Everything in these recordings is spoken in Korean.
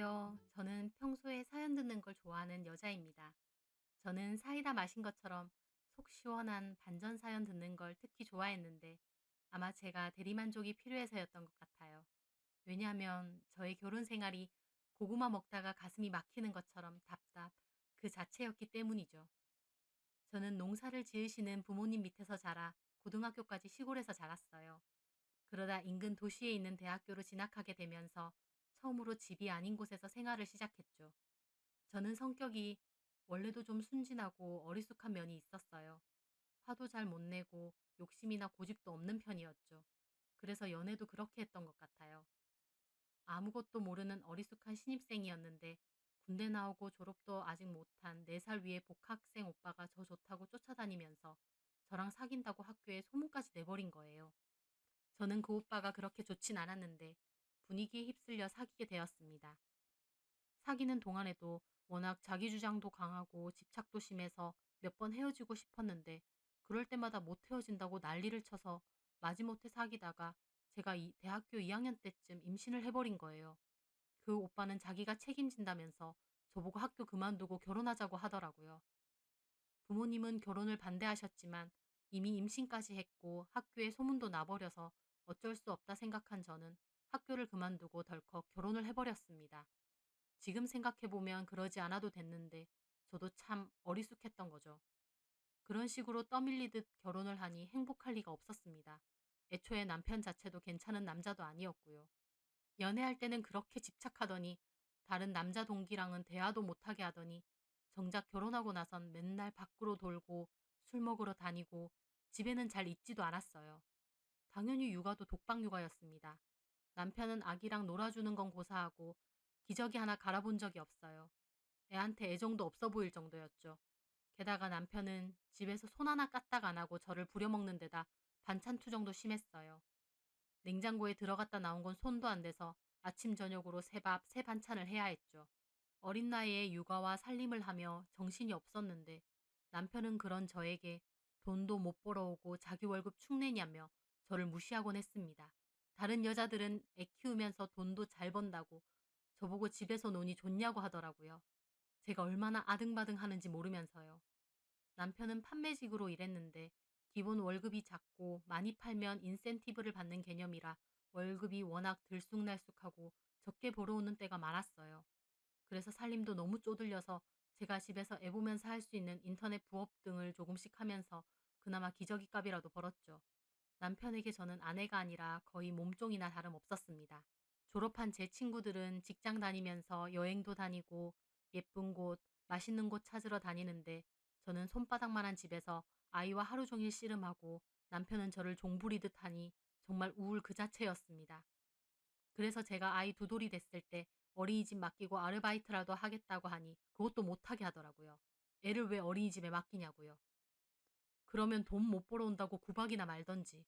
안녕하세요. 저는 평소에 사연 듣는 걸 좋아하는 여자입니다. 저는 사이다 마신 것처럼 속 시원한 반전 사연 듣는 걸 특히 좋아했는데 아마 제가 대리만족이 필요해서였던 것 같아요. 왜냐하면 저의 결혼 생활이 고구마 먹다가 가슴이 막히는 것처럼 답답 그 자체였기 때문이죠. 저는 농사를 지으시는 부모님 밑에서 자라 고등학교까지 시골에서 자랐어요. 그러다 인근 도시에 있는 대학교로 진학하게 되면서 처음으로 집이 아닌 곳에서 생활을 시작했죠. 저는 성격이 원래도 좀 순진하고 어리숙한 면이 있었어요. 화도 잘 못 내고 욕심이나 고집도 없는 편이었죠. 그래서 연애도 그렇게 했던 것 같아요. 아무것도 모르는 어리숙한 신입생이었는데 군대 나오고 졸업도 아직 못한 4살 위의 복학생 오빠가 저 좋다고 쫓아다니면서 저랑 사귄다고 학교에 소문까지 내버린 거예요. 저는 그 오빠가 그렇게 좋진 않았는데 분위기에 휩쓸려 사귀게 되었습니다. 사귀는 동안에도 워낙 자기 주장도 강하고 집착도 심해서 몇 번 헤어지고 싶었는데 그럴 때마다 못 헤어진다고 난리를 쳐서 마지못해 사귀다가 제가 대학교 2학년 때쯤 임신을 해버린 거예요. 그 오빠는 자기가 책임진다면서 저보고 학교 그만두고 결혼하자고 하더라고요. 부모님은 결혼을 반대하셨지만 이미 임신까지 했고 학교에 소문도 나버려서 어쩔 수 없다 생각한 저는 학교를 그만두고 덜컥 결혼을 해버렸습니다. 지금 생각해보면 그러지 않아도 됐는데 저도 참 어리숙했던 거죠. 그런 식으로 떠밀리듯 결혼을 하니 행복할 리가 없었습니다. 애초에 남편 자체도 괜찮은 남자도 아니었고요. 연애할 때는 그렇게 집착하더니 다른 남자 동기랑은 대화도 못하게 하더니 정작 결혼하고 나선 맨날 밖으로 돌고 술 먹으러 다니고 집에는 잘 있지도 않았어요. 당연히 육아도 독박 육아였습니다. 남편은 아기랑 놀아주는 건 고사하고 기저귀 하나 갈아본 적이 없어요. 애한테 애정도 없어 보일 정도였죠. 게다가 남편은 집에서 손 하나 까딱 안 하고 저를 부려먹는 데다 반찬 투정도 심했어요. 냉장고에 들어갔다 나온 건 손도 안 대서 아침 저녁으로 새 밥, 새 반찬을 해야 했죠. 어린 나이에 육아와 살림을 하며 정신이 없었는데 남편은 그런 저에게 돈도 못 벌어오고 자기 월급 축내냐며 저를 무시하곤 했습니다. 다른 여자들은 애 키우면서 돈도 잘 번다고 저보고 집에서 노니 좋냐고 하더라고요. 제가 얼마나 아등바등 하는지 모르면서요. 남편은 판매직으로 일했는데 기본 월급이 작고 많이 팔면 인센티브를 받는 개념이라 월급이 워낙 들쑥날쑥하고 적게 벌어오는 때가 많았어요. 그래서 살림도 너무 쪼들려서 제가 집에서 애 보면서 할 수 있는 인터넷 부업 등을 조금씩 하면서 그나마 기저귀 값이라도 벌었죠. 남편에게 저는 아내가 아니라 거의 몸종이나 다름없었습니다. 졸업한 제 친구들은 직장 다니면서 여행도 다니고 예쁜 곳, 맛있는 곳 찾으러 다니는데 저는 손바닥만한 집에서 아이와 하루 종일 씨름하고 남편은 저를 종부리듯 하니 정말 우울 그 자체였습니다. 그래서 제가 아이 두 돌이 됐을 때 어린이집 맡기고 아르바이트라도 하겠다고 하니 그것도 못하게 하더라고요. 애를 왜 어린이집에 맡기냐고요. 그러면 돈 못 벌어온다고 구박이나 말던지.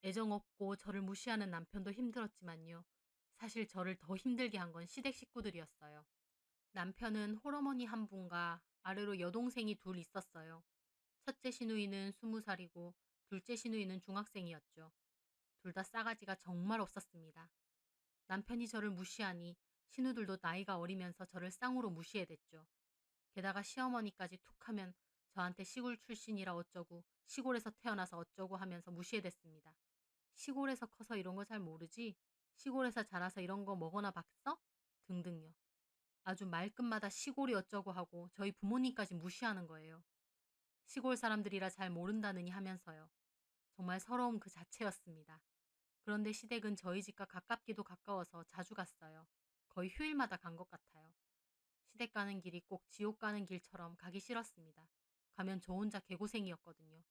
애정 없고 저를 무시하는 남편도 힘들었지만요. 사실 저를 더 힘들게 한 건 시댁 식구들이었어요. 남편은 홀어머니 한 분과 아래로 여동생이 둘 있었어요. 첫째 시누이는 20살이고 둘째 시누이는 중학생이었죠. 둘 다 싸가지가 정말 없었습니다. 남편이 저를 무시하니 시누들도 나이가 어리면서 저를 쌍으로 무시해댔죠. 게다가 시어머니까지 툭 하면 저한테 시골 출신이라 어쩌고 시골에서 태어나서 어쩌고 하면서 무시해댔습니다. 시골에서 커서 이런 거 잘 모르지? 시골에서 자라서 이런 거 먹어나 봤어? 등등요. 아주 말끝마다 시골이 어쩌고 하고 저희 부모님까지 무시하는 거예요. 시골 사람들이라 잘 모른다느니 하면서요. 정말 서러움 그 자체였습니다. 그런데 시댁은 저희 집과 가깝기도 가까워서 자주 갔어요. 거의 휴일마다 간 것 같아요. 시댁 가는 길이 꼭 지옥 가는 길처럼 가기 싫었습니다. 가면 저 혼자 개고생이었거든요.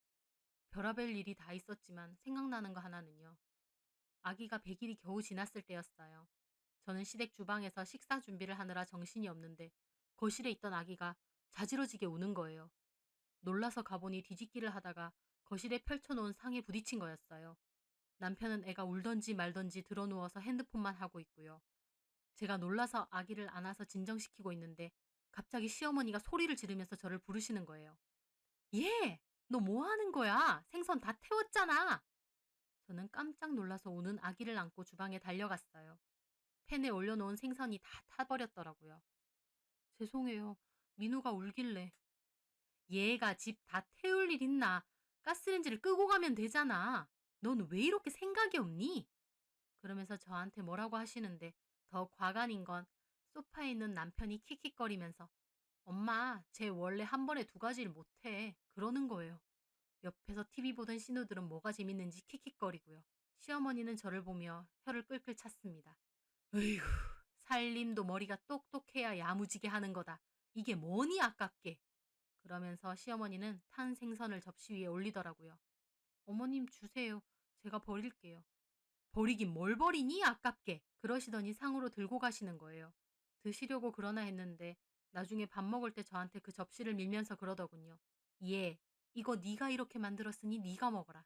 별의별 일이 다 있었지만 생각나는 거 하나는요. 아기가 100일이 겨우 지났을 때였어요. 저는 시댁 주방에서 식사 준비를 하느라 정신이 없는데 거실에 있던 아기가 자지러지게 우는 거예요. 놀라서 가보니 뒤집기를 하다가 거실에 펼쳐놓은 상에 부딪힌 거였어요. 남편은 애가 울던지 말던지 드러누워서 핸드폰만 하고 있고요. 제가 놀라서 아기를 안아서 진정시키고 있는데 갑자기 시어머니가 소리를 지르면서 저를 부르시는 거예요. 얘! 너 뭐 하는 거야? 생선 다 태웠잖아! 저는 깜짝 놀라서 우는 아기를 안고 주방에 달려갔어요. 팬에 올려놓은 생선이 다 타버렸더라고요. 죄송해요. 민우가 울길래. 얘가 집 다 태울 일 있나? 가스레인지를 끄고 가면 되잖아. 넌 왜 이렇게 생각이 없니? 그러면서 저한테 뭐라고 하시는데 더 과간인 건 소파에 있는 남편이 킥킥거리면서 엄마, 쟤 원래 한 번에 두 가지를 못해. 그러는 거예요. 옆에서 TV 보던 신우들은 뭐가 재밌는지 킥킥거리고요. 시어머니는 저를 보며 혀를 끌끌 찼습니다. 으이구, 살림도 머리가 똑똑해야 야무지게 하는 거다. 이게 뭐니 아깝게. 그러면서 시어머니는 탄 생선을 접시 위에 올리더라고요. 어머님 주세요. 제가 버릴게요. 버리긴 뭘 버리니 아깝게. 그러시더니 상으로 들고 가시는 거예요. 드시려고 그러나 했는데 나중에 밥 먹을 때 저한테 그 접시를 밀면서 그러더군요. 얘, 이거 네가 이렇게 만들었으니 네가 먹어라.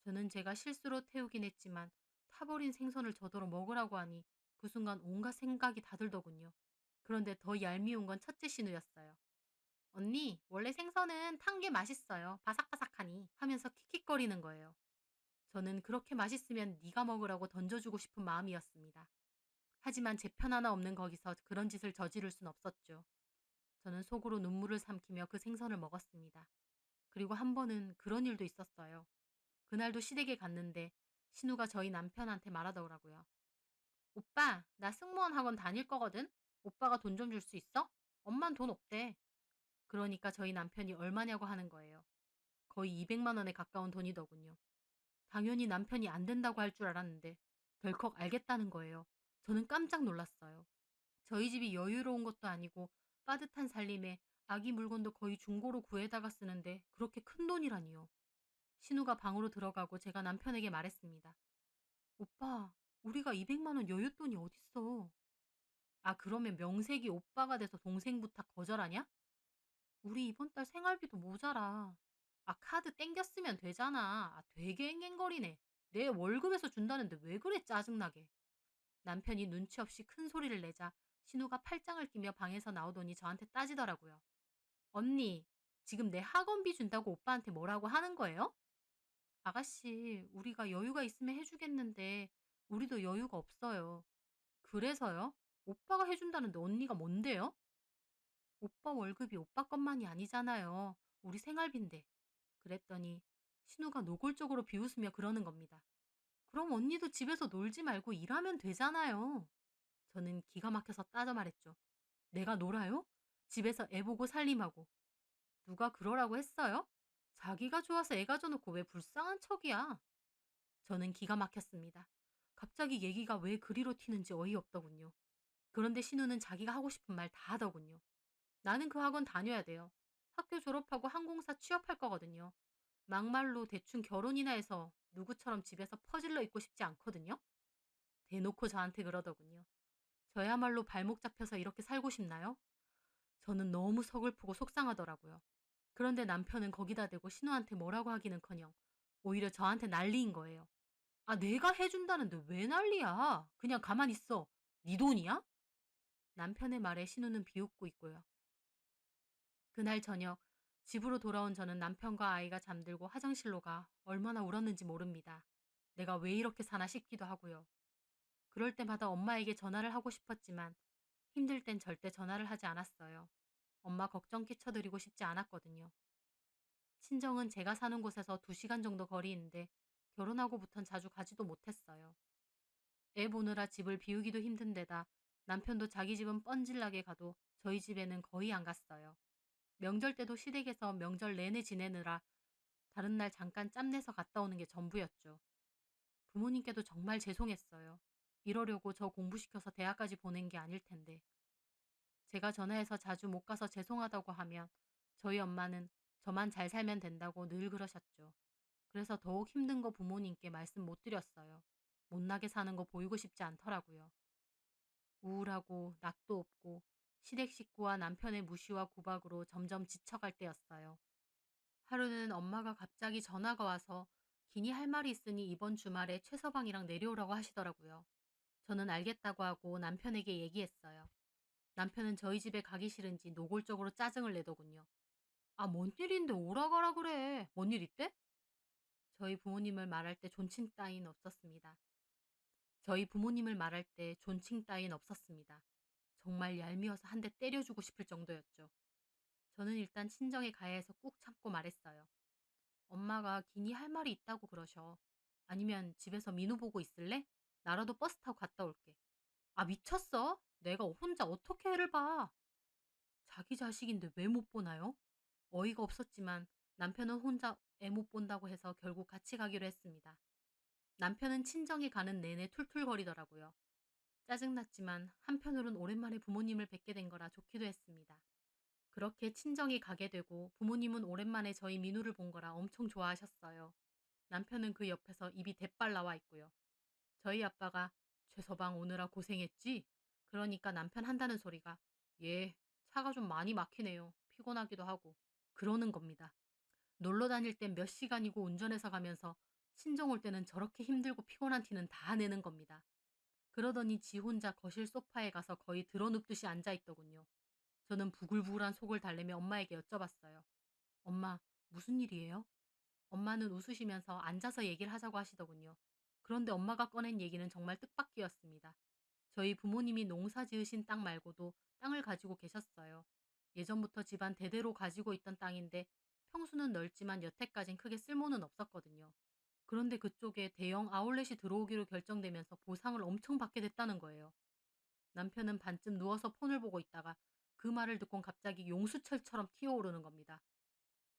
저는 제가 실수로 태우긴 했지만 타버린 생선을 저더러 먹으라고 하니 그 순간 온갖 생각이 다 들더군요. 그런데 더 얄미운 건 첫째 신우였어요. 언니, 원래 생선은 탄 게 맛있어요. 바삭바삭하니. 하면서 킥킥거리는 거예요. 저는 그렇게 맛있으면 네가 먹으라고 던져주고 싶은 마음이었습니다. 하지만 제 편 하나 없는 거기서 그런 짓을 저지를 순 없었죠. 저는 속으로 눈물을 삼키며 그 생선을 먹었습니다. 그리고 한 번은 그런 일도 있었어요. 그날도 시댁에 갔는데 신우가 저희 남편한테 말하더라고요. 오빠, 나 승무원 학원 다닐 거거든? 오빠가 돈 좀 줄 수 있어? 엄만 돈 없대. 그러니까 저희 남편이 얼마냐고 하는 거예요. 거의 200만 원에 가까운 돈이더군요. 당연히 남편이 안 된다고 할 줄 알았는데 덜컥 알겠다는 거예요. 저는 깜짝 놀랐어요. 저희 집이 여유로운 것도 아니고 빠듯한 살림에 아기 물건도 거의 중고로 구해다가 쓰는데 그렇게 큰 돈이라니요. 신우가 방으로 들어가고 제가 남편에게 말했습니다. 오빠, 우리가 200만 원 여윳돈이 어딨어? 아, 그러면 명색이 오빠가 돼서 동생 부탁 거절하냐? 우리 이번 달 생활비도 모자라. 아, 카드 땡겼으면 되잖아. 아, 되게 앵앵거리네. 내 월급에서 준다는데 왜 그래 짜증나게. 남편이 눈치 없이 큰 소리를 내자 신우가 팔짱을 끼며 방에서 나오더니 저한테 따지더라고요. 언니, 지금 내 학원비 준다고 오빠한테 뭐라고 하는 거예요? 아가씨, 우리가 여유가 있으면 해주겠는데 우리도 여유가 없어요. 그래서요? 오빠가 해준다는데 언니가 뭔데요? 오빠 월급이 오빠 것만이 아니잖아요. 우리 생활비인데. 그랬더니 신우가 노골적으로 비웃으며 그러는 겁니다. 그럼 언니도 집에서 놀지 말고 일하면 되잖아요. 저는 기가 막혀서 따져 말했죠. 내가 놀아요? 집에서 애 보고 살림하고. 누가 그러라고 했어요? 자기가 좋아서 애 가져놓고 왜 불쌍한 척이야? 저는 기가 막혔습니다. 갑자기 얘기가 왜 그리로 튀는지 어이없더군요. 그런데 신우는 자기가 하고 싶은 말 다 하더군요. 나는 그 학원 다녀야 돼요. 학교 졸업하고 항공사 취업할 거거든요. 막말로 대충 결혼이나 해서 누구처럼 집에서 퍼질러 있고 싶지 않거든요. 대놓고 저한테 그러더군요. 저야말로 발목 잡혀서 이렇게 살고 싶나요? 저는 너무 서글프고 속상하더라고요. 그런데 남편은 거기다 대고 신우한테 뭐라고 하기는커녕 오히려 저한테 난리인 거예요. 아, 내가 해준다는데 왜 난리야? 그냥 가만히 있어. 네 돈이야? 남편의 말에 신우는 비웃고 있고요. 그날 저녁 집으로 돌아온 저는 남편과 아이가 잠들고 화장실로 가 얼마나 울었는지 모릅니다. 내가 왜 이렇게 사나 싶기도 하고요. 그럴 때마다 엄마에게 전화를 하고 싶었지만 힘들 땐 절대 전화를 하지 않았어요. 엄마 걱정 끼쳐드리고 싶지 않았거든요. 친정은 제가 사는 곳에서 2시간 정도 거리인데 결혼하고부턴 자주 가지도 못했어요. 애 보느라 집을 비우기도 힘든 데다 남편도 자기 집은 뻔질나게 가도 저희 집에는 거의 안 갔어요. 명절 때도 시댁에서 명절 내내 지내느라 다른 날 잠깐 짬내서 갔다 오는 게 전부였죠. 부모님께도 정말 죄송했어요. 이러려고 저 공부시켜서 대학까지 보낸 게 아닐 텐데. 제가 전화해서 자주 못 가서 죄송하다고 하면 저희 엄마는 저만 잘 살면 된다고 늘 그러셨죠. 그래서 더욱 힘든 거 부모님께 말씀 못 드렸어요. 못나게 사는 거 보이고 싶지 않더라고요. 우울하고 낙도 없고 시댁 식구와 남편의 무시와 구박으로 점점 지쳐갈 때였어요. 하루는 엄마가 갑자기 전화가 와서 기니 할 말이 있으니 이번 주말에 최서방이랑 내려오라고 하시더라고요. 저는 알겠다고 하고 남편에게 얘기했어요. 남편은 저희 집에 가기 싫은지 노골적으로 짜증을 내더군요. 아, 뭔 일인데 오라 가라 그래. 뭔 일 있대? 저희 부모님을 말할 때 존친 따윈 없었습니다. 저희 부모님을 말할 때 존칭 따윈 없었습니다. 정말 얄미워서 한 대 때려주고 싶을 정도였죠. 저는 일단 친정에 가야 해서 꾹 참고 말했어요. 엄마가 기니 할 말이 있다고 그러셔. 아니면 집에서 민우 보고 있을래? 나라도 버스 타고 갔다 올게. 아, 미쳤어? 내가 혼자 어떻게 애를 봐? 자기 자식인데 왜 못 보나요? 어이가 없었지만 남편은 혼자 애 못 본다고 해서 결국 같이 가기로 했습니다. 남편은 친정에 가는 내내 툴툴거리더라고요. 짜증났지만 한편으론 오랜만에 부모님을 뵙게 된 거라 좋기도 했습니다. 그렇게 친정에 가게 되고 부모님은 오랜만에 저희 민우를 본 거라 엄청 좋아하셨어요. 남편은 그 옆에서 입이 대빨 나와 있고요. 저희 아빠가 "최서방 오느라 고생했지?" 그러니까 남편 한다는 소리가 "예, 차가 좀 많이 막히네요. 피곤하기도 하고." 그러는 겁니다. 놀러 다닐 땐 몇 시간이고 운전해서 가면서 친정 올 때는 저렇게 힘들고 피곤한 티는 다 내는 겁니다. 그러더니 지 혼자 거실 소파에 가서 거의 드러눕듯이 앉아 있더군요. 저는 부글부글한 속을 달래며 엄마에게 여쭤봤어요. "엄마, 무슨 일이에요?" 엄마는 웃으시면서 앉아서 얘기를 하자고 하시더군요. 그런데 엄마가 꺼낸 얘기는 정말 뜻밖이었습니다. 저희 부모님이 농사 지으신 땅 말고도 땅을 가지고 계셨어요. 예전부터 집안 대대로 가지고 있던 땅인데 평수는 넓지만 여태까진 크게 쓸모는 없었거든요. 그런데 그쪽에 대형 아울렛이 들어오기로 결정되면서 보상을 엄청 받게 됐다는 거예요. 남편은 반쯤 누워서 폰을 보고 있다가 그 말을 듣곤 갑자기 용수철처럼 튀어오르는 겁니다.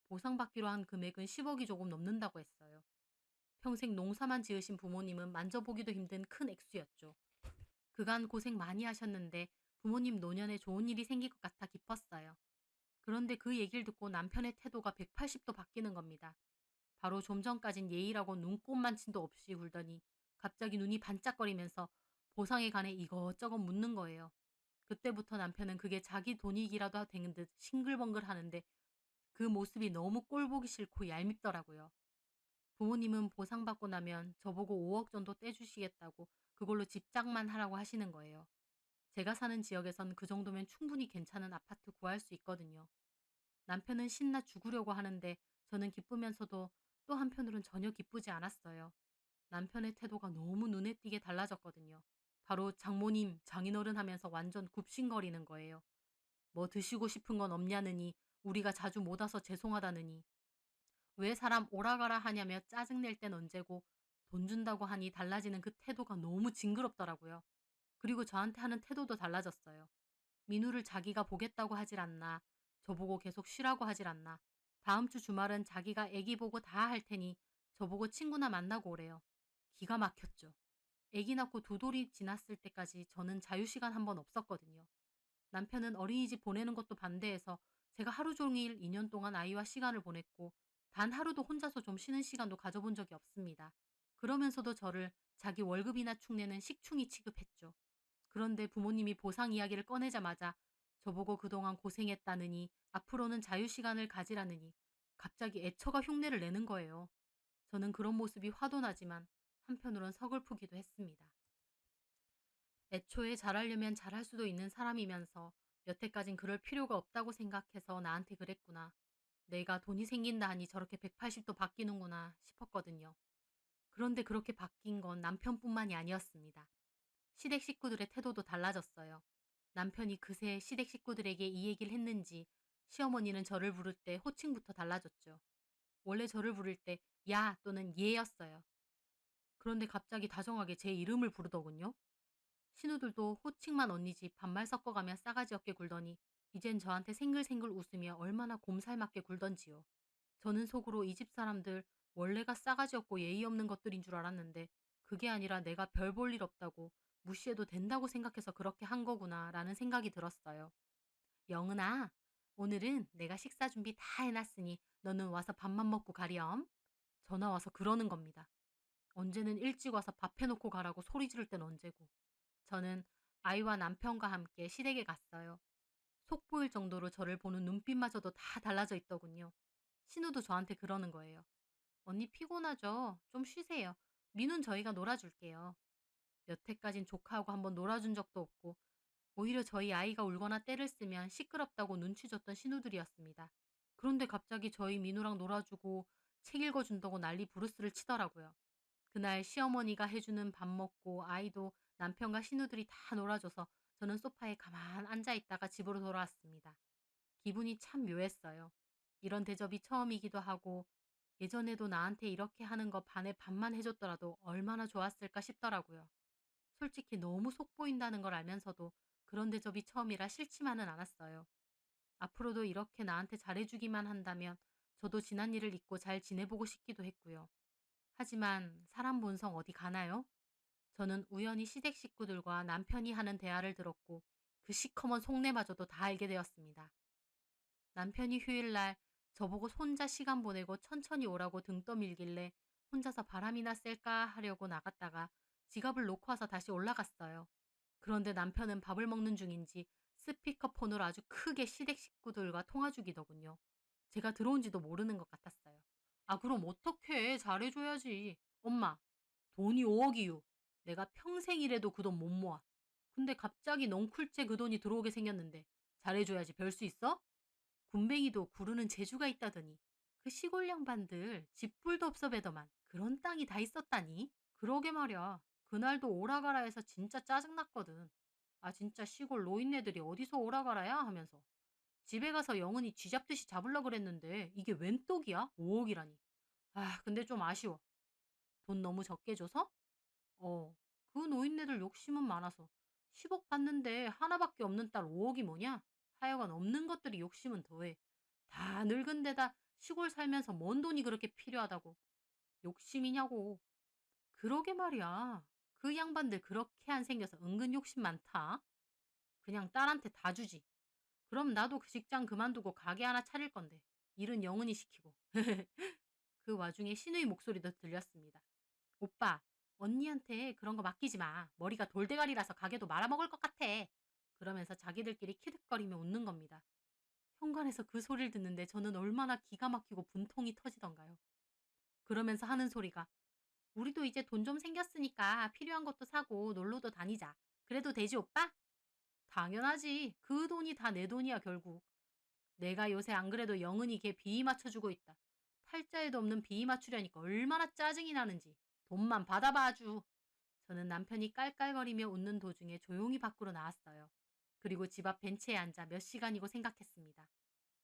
보상받기로 한 금액은 10억이 조금 넘는다고 했어요. 평생 농사만 지으신 부모님은 만져보기도 힘든 큰 액수였죠. 그간 고생 많이 하셨는데 부모님 노년에 좋은 일이 생길 것 같아 기뻤어요. 그런데 그 얘기를 듣고 남편의 태도가 180도 바뀌는 겁니다. 바로 좀 전까진 예의라고 눈꼽만침도 없이 굴더니 갑자기 눈이 반짝거리면서 보상에 관해 이것저것 묻는 거예요. 그때부터 남편은 그게 자기 돈이기라도 되는 듯 싱글벙글 하는데 그 모습이 너무 꼴보기 싫고 얄밉더라고요. 부모님은 보상받고 나면 저보고 5억 정도 떼주시겠다고 그걸로 집장만 하라고 하시는 거예요. 제가 사는 지역에선 그 정도면 충분히 괜찮은 아파트 구할 수 있거든요. 남편은 신나 죽으려고 하는데 저는 기쁘면서도 또 한편으론 전혀 기쁘지 않았어요. 남편의 태도가 너무 눈에 띄게 달라졌거든요. 바로 장모님, 장인어른 하면서 완전 굽신거리는 거예요. 뭐 드시고 싶은 건 없냐느니, 우리가 자주 못 와서 죄송하다느니, 왜 사람 오라가라 하냐며 짜증낼 땐 언제고, 돈 준다고 하니 달라지는 그 태도가 너무 징그럽더라고요. 그리고 저한테 하는 태도도 달라졌어요. 민우를 자기가 보겠다고 하질 않나, 저보고 계속 쉬라고 하질 않나, 다음 주 주말은 자기가 애기 보고 다 할 테니 저보고 친구나 만나고 오래요. 기가 막혔죠. 애기 낳고 두 돌이 지났을 때까지 저는 자유시간 한 번 없었거든요. 남편은 어린이집 보내는 것도 반대해서 제가 하루 종일 2년 동안 아이와 시간을 보냈고 단 하루도 혼자서 좀 쉬는 시간도 가져본 적이 없습니다. 그러면서도 저를 자기 월급이나 축내는 식충이 취급했죠. 그런데 부모님이 보상 이야기를 꺼내자마자 저보고 그동안 고생했다느니 앞으로는 자유시간을 가지라느니 갑자기 애처가 흉내를 내는 거예요. 저는 그런 모습이 화도 나지만 한편으론 서글프기도 했습니다. 애초에 잘하려면 잘할 수도 있는 사람이면서 여태까진 그럴 필요가 없다고 생각해서 나한테 그랬구나. 내가 돈이 생긴다 하니 저렇게 180도 바뀌는구나 싶었거든요. 그런데 그렇게 바뀐 건 남편뿐만이 아니었습니다. 시댁 식구들의 태도도 달라졌어요. 남편이 그새 시댁 식구들에게 이 얘기를 했는지 시어머니는 저를 부를 때 호칭부터 달라졌죠. 원래 저를 부를 때 야 또는 얘였어요. 그런데 갑자기 다정하게 제 이름을 부르더군요. 신우들도 호칭만 언니 집 반말 섞어가며 싸가지 없게 굴더니 이젠 저한테 생글생글 웃으며 얼마나 곰살맞게 굴던지요. 저는 속으로 이 집 사람들 원래가 싸가지 없고 예의 없는 것들인 줄 알았는데 그게 아니라 내가 별 볼 일 없다고 무시해도 된다고 생각해서 그렇게 한 거구나 라는 생각이 들었어요. 영은아, 오늘은 내가 식사 준비 다 해놨으니 너는 와서 밥만 먹고 가렴. 전화 와서 그러는 겁니다. 언제는 일찍 와서 밥 해놓고 가라고 소리 지를 땐 언제고. 저는 아이와 남편과 함께 시댁에 갔어요. 속 보일 정도로 저를 보는 눈빛마저도 다 달라져 있더군요. 신우도 저한테 그러는 거예요. 언니 피곤하죠? 좀 쉬세요. 민훈 저희가 놀아줄게요. 여태까진 조카하고 한번 놀아준 적도 없고 오히려 저희 아이가 울거나 떼를 쓰면 시끄럽다고 눈치 줬던 신우들이었습니다. 그런데 갑자기 저희 민우랑 놀아주고 책 읽어준다고 난리 부르스를 치더라고요. 그날 시어머니가 해주는 밥 먹고 아이도 남편과 신우들이 다 놀아줘서 저는 소파에 가만 앉아 있다가 집으로 돌아왔습니다. 기분이 참 묘했어요. 이런 대접이 처음이기도 하고 예전에도 나한테 이렇게 하는 거 반에 반만 해줬더라도 얼마나 좋았을까 싶더라고요. 솔직히 너무 속 보인다는 걸 알면서도 그런 대접이 처음이라 싫지만은 않았어요. 앞으로도 이렇게 나한테 잘해주기만 한다면 저도 지난 일을 잊고 잘 지내보고 싶기도 했고요. 하지만 사람 본성 어디 가나요? 저는 우연히 시댁 식구들과 남편이 하는 대화를 들었고 그 시커먼 속내마저도 다 알게 되었습니다. 남편이 휴일날 저보고 혼자 시간 보내고 천천히 오라고 등 떠밀길래 혼자서 바람이나 쐴까 하려고 나갔다가 지갑을 놓고 와서 다시 올라갔어요. 그런데 남편은 밥을 먹는 중인지 스피커폰으로 아주 크게 시댁 식구들과 통화 중이더군요. 제가 들어온지도 모르는 것 같았어요. 아, 그럼 어떡해. 잘해줘야지. 엄마, 돈이 5억이유. 내가 평생 일해도 그 돈 못 모아. 근데 갑자기 넝쿨째 그 돈이 들어오게 생겼는데 잘해줘야지 별 수 있어? 군뱅이도 구르는 재주가 있다더니 그 시골 양반들 집불도 없어 배더만 그런 땅이 다 있었다니? 그러게 말이야. 그날도 오라가라 해서 진짜 짜증났거든. 아 진짜 시골 노인네들이 어디서 오라가라야 하면서 집에 가서 영은이 쥐잡듯이 잡으려 그랬는데 이게 웬 떡이야? 5억이라니. 아 근데 좀 아쉬워. 돈 너무 적게 줘서? 어. 그 노인네들 욕심은 많아서 10억 받는데 하나밖에 없는 딸 5억이 뭐냐? 하여간 없는 것들이 욕심은 더해. 다 늙은 데다 시골 살면서 뭔 돈이 그렇게 필요하다고. 욕심이냐고. 그러게 말이야. 그 양반들 그렇게 안 생겨서 은근 욕심 많다. 그냥 딸한테 다 주지. 그럼 나도 그 직장 그만두고 가게 하나 차릴 건데. 일은 영은이 시키고. 그 와중에 신우의 목소리도 들렸습니다. 오빠, 언니한테 그런 거 맡기지 마. 머리가 돌대가리라서 가게도 말아먹을 것 같아. 그러면서 자기들끼리 키득거리며 웃는 겁니다. 현관에서 그 소리를 듣는데 저는 얼마나 기가 막히고 분통이 터지던가요. 그러면서 하는 소리가 우리도 이제 돈 좀 생겼으니까 필요한 것도 사고 놀러도 다니자. 그래도 되지 오빠? 당연하지. 그 돈이 다 내 돈이야 결국. 내가 요새 안 그래도 영은이 걔 비위 맞춰주고 있다. 팔자에도 없는 비위 맞추려니까 얼마나 짜증이 나는지. 돈만 받아봐 아주. 저는 남편이 깔깔거리며 웃는 도중에 조용히 밖으로 나왔어요. 그리고 집 앞 벤치에 앉아 몇 시간이고 생각했습니다.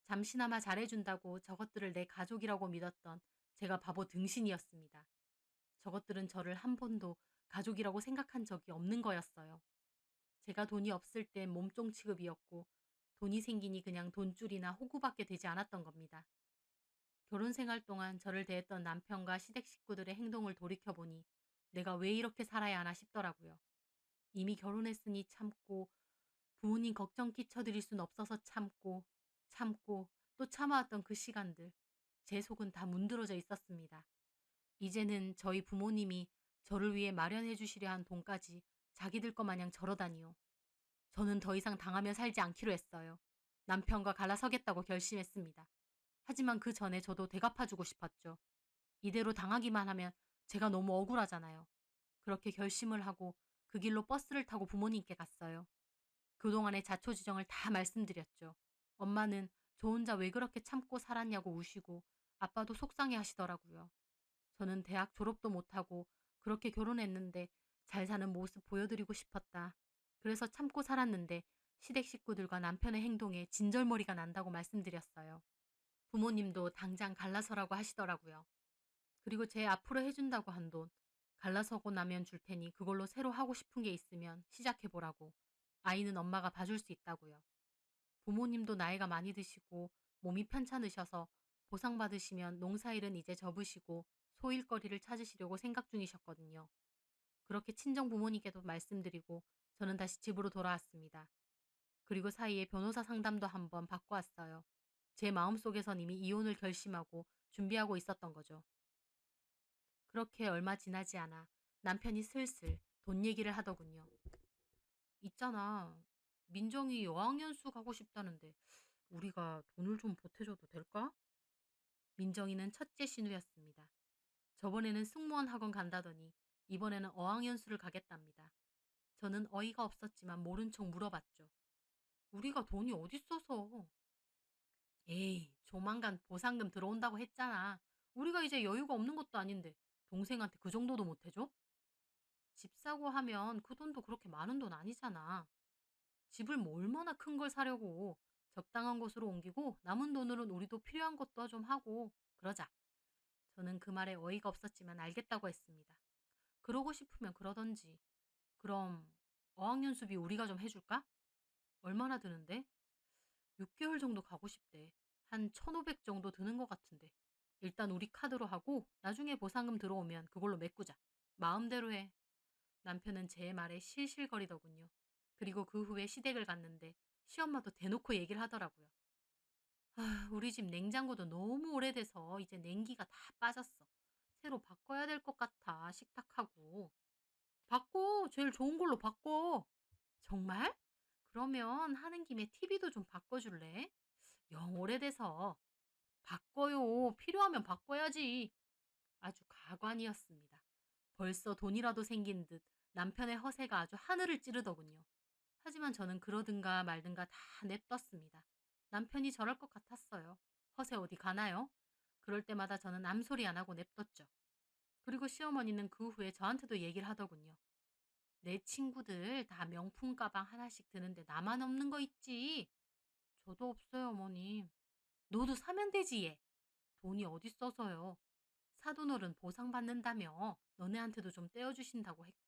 잠시나마 잘해준다고 저것들을 내 가족이라고 믿었던 제가 바보 등신이었습니다. 저것들은 저를 한 번도 가족이라고 생각한 적이 없는 거였어요. 제가 돈이 없을 땐 몸종 취급이었고 돈이 생기니 그냥 돈줄이나 호구밖에 되지 않았던 겁니다. 결혼 생활 동안 저를 대했던 남편과 시댁 식구들의 행동을 돌이켜보니 내가 왜 이렇게 살아야 하나 싶더라고요. 이미 결혼했으니 참고 부모님 걱정 끼쳐드릴 순 없어서 참고 또 참아왔던 그 시간들. 제 속은 다 문드러져 있었습니다. 이제는 저희 부모님이 저를 위해 마련해 주시려 한 돈까지 자기들 것 마냥 저러다니요. 저는 더 이상 당하며 살지 않기로 했어요. 남편과 갈라서겠다고 결심했습니다. 하지만 그 전에 저도 되갚아주고 싶었죠. 이대로 당하기만 하면 제가 너무 억울하잖아요. 그렇게 결심을 하고 그 길로 버스를 타고 부모님께 갔어요. 그동안의 자초지정을 다 말씀드렸죠. 엄마는 저 혼자 왜 그렇게 참고 살았냐고 우시고 아빠도 속상해 하시더라고요. 저는 대학 졸업도 못하고 그렇게 결혼했는데 잘 사는 모습 보여드리고 싶었다. 그래서 참고 살았는데 시댁 식구들과 남편의 행동에 진절머리가 난다고 말씀드렸어요. 부모님도 당장 갈라서라고 하시더라고요. 그리고 제 앞으로 해준다고 한 돈, 갈라서고 나면 줄 테니 그걸로 새로 하고 싶은 게 있으면 시작해보라고. 아이는 엄마가 봐줄 수 있다고요. 부모님도 나이가 많이 드시고 몸이 편찮으셔서 보상받으시면 농사일은 이제 접으시고 소일거리를 찾으시려고 생각 중이셨거든요. 그렇게 친정 부모님께도 말씀드리고 저는 다시 집으로 돌아왔습니다. 그리고 사이에 변호사 상담도 한번 받고 왔어요. 제 마음속에선 이미 이혼을 결심하고 준비하고 있었던 거죠. 그렇게 얼마 지나지 않아 남편이 슬슬 돈 얘기를 하더군요. 있잖아. 민정이 어학연수 가고 싶다는데 우리가 돈을 좀 보태줘도 될까? 민정이는 첫째 신우였습니다. 저번에는 승무원 학원 간다더니 이번에는 어학연수를 가겠답니다. 저는 어이가 없었지만 모른 척 물어봤죠. 우리가 돈이 어딨어서. 에이, 조만간 보상금 들어온다고 했잖아. 우리가 이제 여유가 없는 것도 아닌데 동생한테 그 정도도 못 해줘? 집 사고 하면 그 돈도 그렇게 많은 돈 아니잖아. 집을 뭐 얼마나 큰 걸 사려고. 적당한 곳으로 옮기고 남은 돈으로는 우리도 필요한 것도 좀 하고 그러자. 저는 그 말에 어이가 없었지만 알겠다고 했습니다. 그러고 싶으면 그러던지. 그럼 어학연수비 우리가 좀 해줄까? 얼마나 드는데? 6개월 정도 가고 싶대. 한 1,500 정도 드는 것 같은데. 일단 우리 카드로 하고 나중에 보상금 들어오면 그걸로 메꾸자. 마음대로 해. 남편은 제 말에 실실거리더군요. 그리고 그 후에 시댁을 갔는데 시엄마도 대놓고 얘기를 하더라고요. 아, 우리 집 냉장고도 너무 오래돼서 이제 냉기가 다 빠졌어. 새로 바꿔야 될 것 같아, 식탁하고. 바꿔! 제일 좋은 걸로 바꿔! 정말? 그러면 하는 김에 TV도 좀 바꿔줄래? 영 오래돼서. 바꿔요. 필요하면 바꿔야지. 아주 가관이었습니다. 벌써 돈이라도 생긴 듯 남편의 허세가 아주 하늘을 찌르더군요. 하지만 저는 그러든가 말든가 다 냅뒀습니다. 남편이 저럴 것 같았어요. 허세 어디 가나요? 그럴 때마다 저는 암소리 안 하고 냅뒀죠. 그리고 시어머니는 그 후에 저한테도 얘기를 하더군요. 내 친구들 다 명품 가방 하나씩 드는데 나만 없는 거 있지? 저도 없어요, 어머님. 너도 사면 되지, 얘. 돈이 어디 써서요. 사돈어른 보상받는다며 너네한테도 좀 떼어주신다고 했고.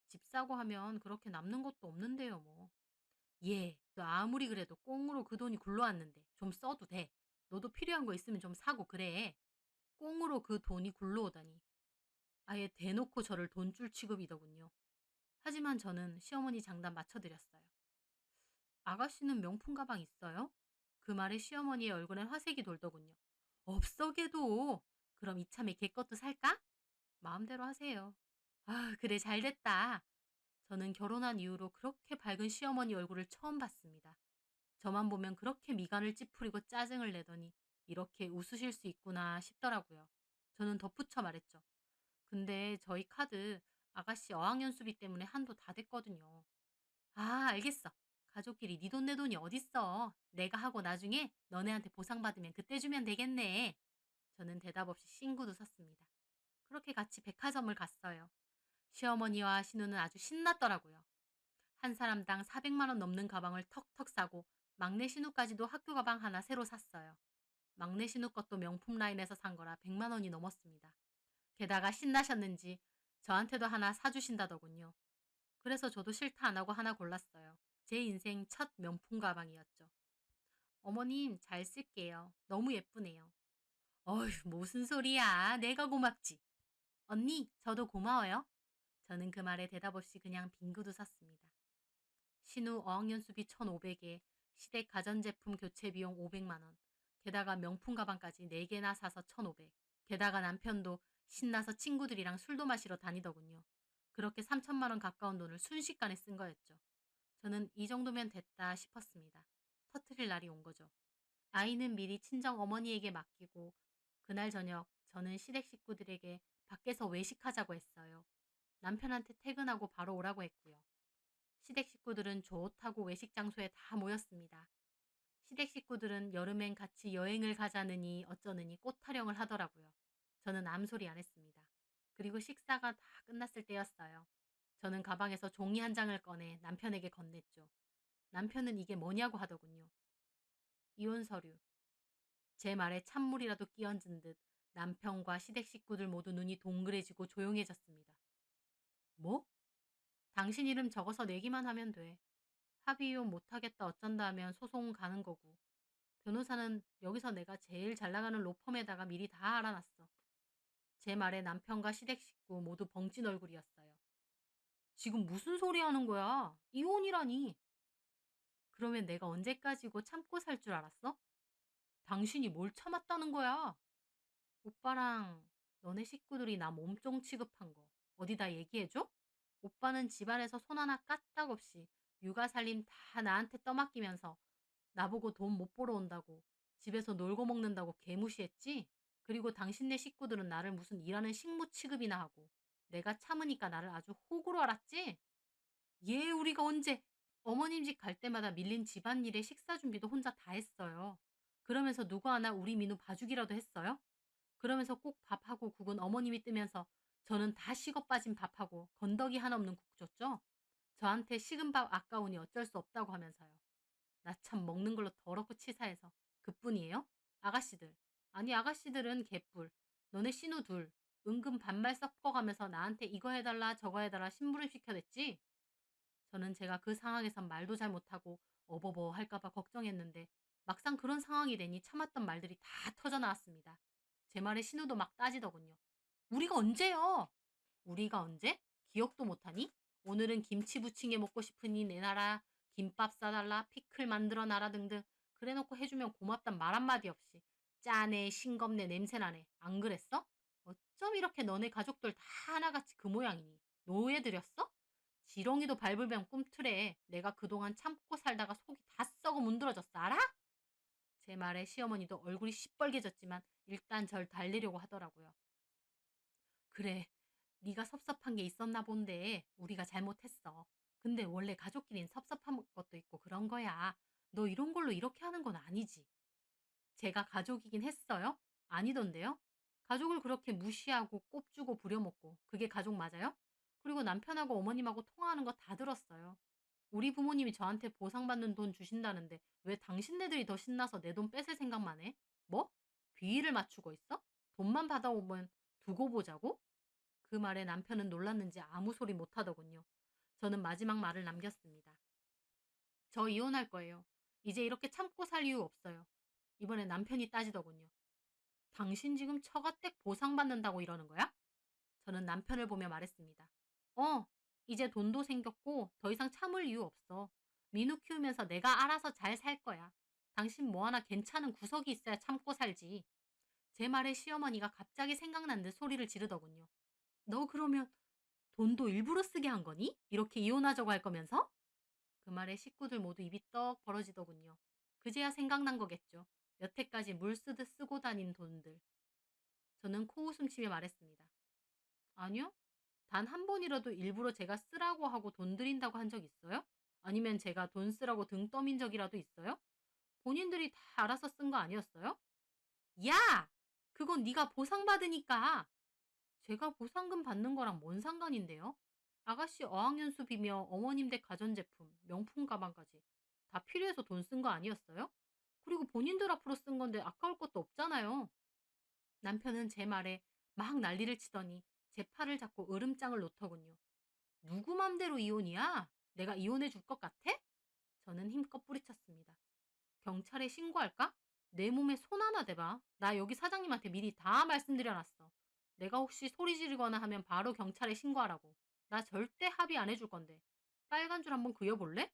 집 사고 하면 그렇게 남는 것도 없는데요, 뭐. 예, 너 아무리 그래도 꽁으로 그 돈이 굴러왔는데 좀 써도 돼. 너도 필요한 거 있으면 좀 사고 그래. 꽁으로 그 돈이 굴러오다니. 아예 대놓고 저를 돈줄 취급이더군요. 하지만 저는 시어머니 장단 맞춰드렸어요. 아가씨는 명품 가방 있어요? 그 말에 시어머니의 얼굴엔 화색이 돌더군요. 없어 걔도. 그럼 이참에 걔 것도 살까? 마음대로 하세요. 아, 그래 잘됐다. 저는 결혼한 이후로 그렇게 밝은 시어머니 얼굴을 처음 봤습니다. 저만 보면 그렇게 미간을 찌푸리고 짜증을 내더니 이렇게 웃으실 수 있구나 싶더라고요. 저는 덧붙여 말했죠. 근데 저희 카드 아가씨 어학연수비 때문에 한도 다 됐거든요. 아, 알겠어. 가족끼리 네 돈 내 돈이 어딨어. 내가 하고 나중에 너네한테 보상받으면 그때 주면 되겠네. 저는 대답 없이 싱구도 섰습니다. 그렇게 같이 백화점을 갔어요. 시어머니와 신우는 아주 신났더라고요. 한 사람당 400만 원 넘는 가방을 턱턱 싸고 막내 신우까지도 학교 가방 하나 새로 샀어요. 막내 신우 것도 명품 라인에서 산 거라 100만 원이 넘었습니다. 게다가 신나셨는지 저한테도 하나 사주신다더군요. 그래서 저도 싫다 안 하고 하나 골랐어요. 제 인생 첫 명품 가방이었죠. 어머님 잘 쓸게요. 너무 예쁘네요. 어휴 무슨 소리야. 내가 고맙지. 언니 저도 고마워요. 저는 그 말에 대답 없이 그냥 빙구도 샀습니다. 신우 어학연수비 1,500에 시댁 가전제품 교체 비용 500만 원. 게다가 명품 가방까지 4개나 사서 1,500. 게다가 남편도 신나서 친구들이랑 술도 마시러 다니더군요. 그렇게 3천만 원 가까운 돈을 순식간에 쓴 거였죠. 저는 이 정도면 됐다 싶었습니다. 터트릴 날이 온 거죠. 아이는 미리 친정 어머니에게 맡기고 그날 저녁 저는 시댁 식구들에게 밖에서 외식하자고 했어요. 남편한테 퇴근하고 바로 오라고 했고요. 시댁 식구들은 좋다고 외식 장소에 다 모였습니다. 시댁 식구들은 여름엔 같이 여행을 가자느니 어쩌느니 꽃 타령을 하더라고요. 저는 아무 소리 안 했습니다. 그리고 식사가 다 끝났을 때였어요. 저는 가방에서 종이 한 장을 꺼내 남편에게 건넸죠. 남편은 이게 뭐냐고 하더군요. 이혼 서류. 제 말에 찬물이라도 끼얹은 듯 남편과 시댁 식구들 모두 눈이 동그래지고 조용해졌습니다. 뭐? 당신 이름 적어서 내기만 하면 돼. 합의 이혼 못하겠다 어쩐다 하면 소송 가는 거고. 변호사는 여기서 내가 제일 잘 나가는 로펌에다가 미리 다 알아놨어. 제 말에 남편과 시댁 식구 모두 벙찐 얼굴이었어요. 지금 무슨 소리 하는 거야? 이혼이라니. 그러면 내가 언제까지고 참고 살 줄 알았어? 당신이 뭘 참았다는 거야? 오빠랑 너네 식구들이 나 몸종 취급한 거 어디다 얘기해줘? 오빠는 집안에서 손 하나 까딱 없이 육아 살림 다 나한테 떠맡기면서 나보고 돈 못 벌어 온다고 집에서 놀고 먹는다고 개무시했지? 그리고 당신네 식구들은 나를 무슨 일하는 식모 취급이나 하고 내가 참으니까 나를 아주 호구로 알았지? 예, 우리가 언제 어머님 집 갈 때마다 밀린 집안일에 식사 준비도 혼자 다 했어요. 그러면서 누구 하나 우리 민우 봐주기라도 했어요? 그러면서 꼭 밥하고 국은 어머님이 뜨면서 저는 다 식어 빠진 밥하고 건더기 하나 없는 국 줬죠. 저한테 식은 밥 아까우니 어쩔 수 없다고 하면서요. 나 참 먹는 걸로 더럽고 치사해서. 그뿐이에요? 아가씨들. 아니 아가씨들은 개뿔. 너네 신우 둘. 은근 반말 섞어가면서 나한테 이거 해달라 저거 해달라 심부름 시켜댔지? 저는 제가 그 상황에선 말도 잘 못하고 어버버 할까봐 걱정했는데 막상 그런 상황이 되니 참았던 말들이 다 터져 나왔습니다. 제 말에 신우도 막 따지더군요. 우리가 언제요? 우리가 언제? 기억도 못하니? 오늘은 김치 부침개 먹고 싶으니 내놔라. 김밥 싸달라. 피클 만들어 놔라 등등. 그래놓고 해주면 고맙단 말 한마디 없이. 짜네, 싱겁네, 냄새나네. 안 그랬어? 어쩜 이렇게 너네 가족들 다 하나같이 그 모양이니? 노예들였어? 지렁이도 밟으면 꿈틀해. 내가 그동안 참고 살다가 속이 다 썩어 문드러졌어. 알아? 제 말에 시어머니도 얼굴이 시뻘개졌지만 일단 절 달래려고 하더라고요. 그래, 네가 섭섭한 게 있었나 본데 우리가 잘못했어. 근데 원래 가족끼린 섭섭한 것도 있고 그런 거야. 너 이런 걸로 이렇게 하는 건 아니지. 제가 가족이긴 했어요? 아니던데요? 가족을 그렇게 무시하고 꼽주고 부려먹고 그게 가족 맞아요? 그리고 남편하고 어머님하고 통화하는 거 다 들었어요. 우리 부모님이 저한테 보상받는 돈 주신다는데 왜 당신네들이 더 신나서 내 돈 뺏을 생각만 해? 뭐? 비위를 맞추고 있어? 돈만 받아오면 두고 보자고? 그 말에 남편은 놀랐는지 아무 소리 못 하더군요. 저는 마지막 말을 남겼습니다. 저 이혼할 거예요. 이제 이렇게 참고 살 이유 없어요. 이번에 남편이 따지더군요. 당신 지금 처가댁 보상받는다고 이러는 거야? 저는 남편을 보며 말했습니다. 어, 이제 돈도 생겼고 더 이상 참을 이유 없어. 민우 키우면서 내가 알아서 잘 살 거야. 당신 뭐 하나 괜찮은 구석이 있어야 참고 살지. 제 말에 시어머니가 갑자기 생각난 듯 소리를 지르더군요. 너 그러면 돈도 일부러 쓰게 한 거니? 이렇게 이혼하자고 할 거면서? 그 말에 식구들 모두 입이 떡 벌어지더군요. 그제야 생각난 거겠죠. 여태까지 물 쓰듯 쓰고 다닌 돈들. 저는 코웃음 치며 말했습니다. 아니요. 단 한 번이라도 일부러 제가 쓰라고 하고 돈 드린다고 한 적 있어요? 아니면 제가 돈 쓰라고 등 떠민 적이라도 있어요? 본인들이 다 알아서 쓴 거 아니었어요? 야! 그건 네가 보상받으니까. 제가 보상금 받는 거랑 뭔 상관인데요? 아가씨 어학연수비며 어머님 댁 가전제품, 명품 가방까지 다 필요해서 돈 쓴 거 아니었어요? 그리고 본인들 앞으로 쓴 건데 아까울 것도 없잖아요. 남편은 제 말에 막 난리를 치더니 제 팔을 잡고 으름장을 놓더군요. 누구 맘대로 이혼이야? 내가 이혼해 줄 것 같아? 저는 힘껏 뿌리쳤습니다. 경찰에 신고할까? 내 몸에 손 하나 대봐. 나 여기 사장님한테 미리 다 말씀드려놨어. 내가 혹시 소리 지르거나 하면 바로 경찰에 신고하라고. 나 절대 합의 안 해줄 건데. 빨간 줄 한번 그려볼래?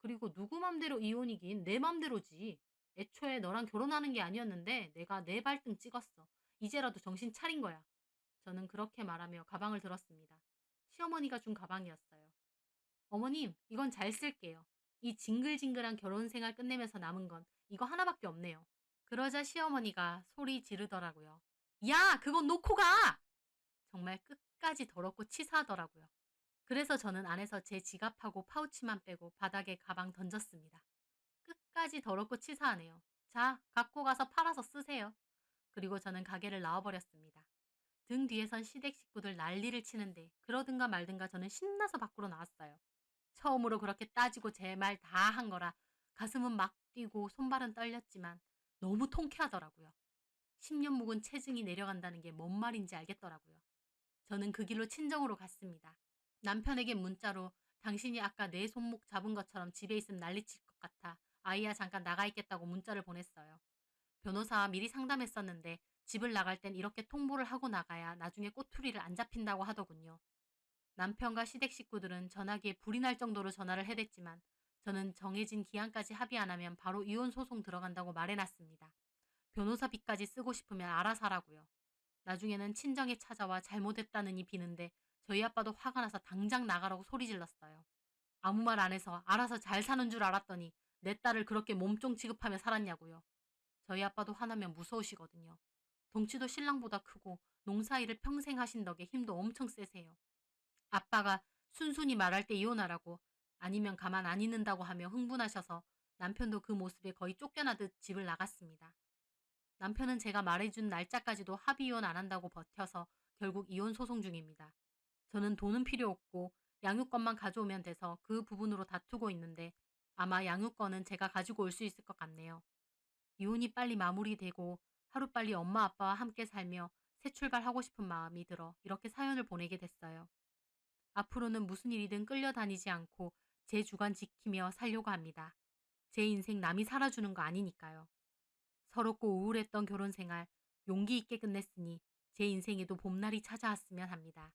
그리고 누구 맘대로 이혼이긴 내 맘대로지. 애초에 너랑 결혼하는 게 아니었는데 내가 내 발등 찍었어. 이제라도 정신 차린 거야. 저는 그렇게 말하며 가방을 들었습니다. 시어머니가 준 가방이었어요. 어머님, 이건 잘 쓸게요. 이 징글징글한 결혼 생활 끝내면서 남은 건 이거 하나밖에 없네요. 그러자 시어머니가 소리 지르더라고요. 야, 그건 놓고 가! 정말 끝까지 더럽고 치사하더라고요. 그래서 저는 안에서 제 지갑하고 파우치만 빼고 바닥에 가방 던졌습니다. 끝까지 더럽고 치사하네요. 자, 갖고 가서 팔아서 쓰세요. 그리고 저는 가게를 나와버렸습니다. 등 뒤에선 시댁 식구들 난리를 치는데 그러든가 말든가 저는 신나서 밖으로 나왔어요. 처음으로 그렇게 따지고 제 말 다 한 거라 가슴은 막 뛰고 손발은 떨렸지만 너무 통쾌하더라고요. 10년 묵은 체증이 내려간다는 게 뭔 말인지 알겠더라고요. 저는 그 길로 친정으로 갔습니다. 남편에게 문자로 당신이 아까 내 손목 잡은 것처럼 집에 있으면 난리칠 것 같아. 아이야 잠깐 나가 있겠다고 문자를 보냈어요. 변호사와 미리 상담했었는데 집을 나갈 땐 이렇게 통보를 하고 나가야 나중에 꼬투리를 안 잡힌다고 하더군요. 남편과 시댁 식구들은 전화기에 불이 날 정도로 전화를 해댔지만 저는 정해진 기한까지 합의 안 하면 바로 이혼 소송 들어간다고 말해놨습니다. 변호사비까지 쓰고 싶으면 알아서 하라고요. 나중에는 친정에 찾아와 잘못했다느니 비는데 저희 아빠도 화가 나서 당장 나가라고 소리 질렀어요. 아무 말 안 해서 알아서 잘 사는 줄 알았더니 내 딸을 그렇게 몸종 취급하며 살았냐고요. 저희 아빠도 화나면 무서우시거든요. 덩치도 신랑보다 크고 농사일을 평생 하신 덕에 힘도 엄청 세세요. 아빠가 순순히 말할 때 이혼하라고 아니면 가만 안 있는다고 하며 흥분하셔서 남편도 그 모습에 거의 쫓겨나듯 집을 나갔습니다. 남편은 제가 말해준 날짜까지도 합의 이혼 안 한다고 버텨서 결국 이혼 소송 중입니다. 저는 돈은 필요 없고 양육권만 가져오면 돼서 그 부분으로 다투고 있는데 아마 양육권은 제가 가지고 올 수 있을 것 같네요. 이혼이 빨리 마무리되고 하루빨리 엄마 아빠와 함께 살며 새 출발하고 싶은 마음이 들어 이렇게 사연을 보내게 됐어요. 앞으로는 무슨 일이든 끌려다니지 않고 제 주관 지키며 살려고 합니다. 제 인생 남이 살아주는 거 아니니까요. 서럽고 우울했던 결혼 생활 용기 있게 끝냈으니 제 인생에도 봄날이 찾아왔으면 합니다.